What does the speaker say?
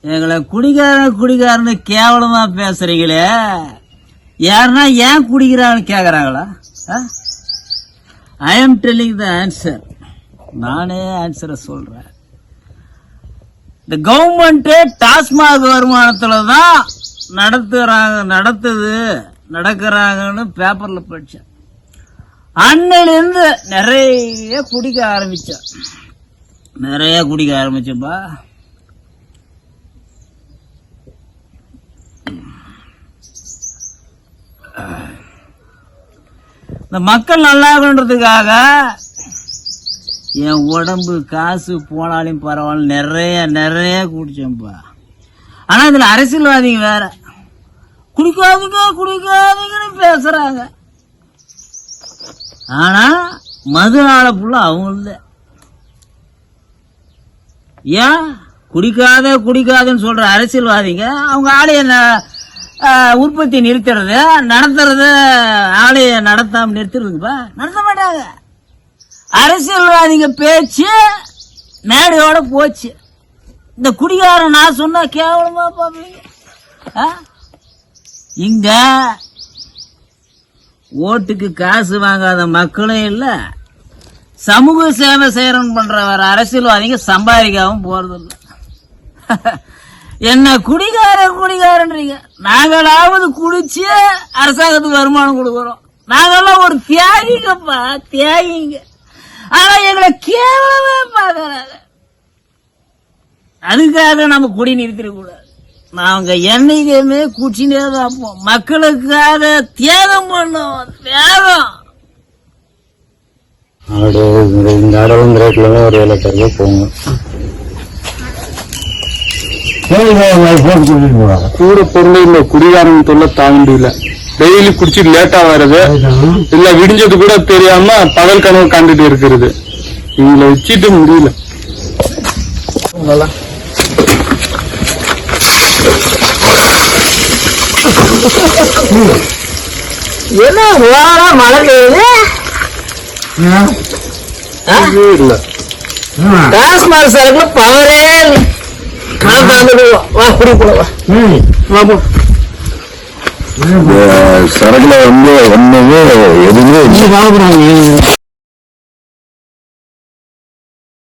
எங்களை குடிகாரன்னு கேவலமா பேசுறீங்களே, யாருன்னா ஏன் குடிக்கிறான்னு கேக்குறாங்களா? I am telling the answer. நானே ஆன்சரை சொல்றேன். இந்த கவர்மெண்ட் டாஸ்மாக் வருமானத்துலதான் நடக்கிறாங்கன்னு பேப்பர்ல படிச்சேன். அன்னையிலிருந்து நிறைய குடிக்க ஆரம்பிச்சப்பா. இந்த மக்கள் நல்லா இருக்கணுன்றதுக்காக என் உடம்பு காசு போனாலும் பரவாயில்ல நிறைய குடிச்சேன்ப்பா. ஆனா இதுல அரசியல்வாதிங்க வேற குடிக்காதீங்கன்னு பேசுறாங்க. ஆனா மது ஆள புள்ள அவங்க இல்ல. ஏன் குடிக்காதுன்னு சொல்ற அரசியல்வாதிங்க அவங்க ஆலய உற்பத்தி நிறுத்துறது நடத்துறது, ஆலய நடத்தாம நிறுத்துறதுப்பா, நடத்த மாட்டாங்க. அரசியல்வாதிங்க பேச்சு மேடையோட போச்சு. இந்த குடிகாரன் நான் சொன்னா கேவலமா பாப்பீங்க. இங்க ஓட்டுக்கு காசு வாங்காத மக்களும் இல்ல, சமூக சேவை செய்யறோம் பண்ற வர அரசியல்வாதிங்க சம்பாதிக்கவும் போறது இல்ல. என்ன குடிகாரன்றீங்க. நாங்களாவது குடிச்சு அரசாங்கத்துக்கு வருமானம் கொடுக்கறோம். நாங்கெல்லாம் ஒரு தியாகிங்கப்பா, தியாகிங்க. ஆனா எங்களை கேவலமா பாக்குறாங்க. அதுக்காக நம்ம குடி நிறுத்திட கூடாது. நாங்க என்னைக்குமே குடிச்சுட்டே தான் மக்களுக்காக தியாகம் பண்ணோம். தியாகம் இந்த அடவும் ரேட்ல ஒரு 7,000 போங்க. கூட பொருள் இல்ல, குடிகாரன் தொல்லை தாங்க முடியல. டெய்லி குடிச்சிட்டு லேட்டா வர்றது இல்ல, விடிஞ்சது கூட தெரியாம பகல் கனவு கண்டுட்டு இருக்கிறது. இவங்களை வச்சுட்டு முடியல. என்ன மழை பெய்யுது இல்ல, டாஸ்மாக் சரக்குல பவரே சரக்குல வந்து ஒண்ணுமே எதுவுமே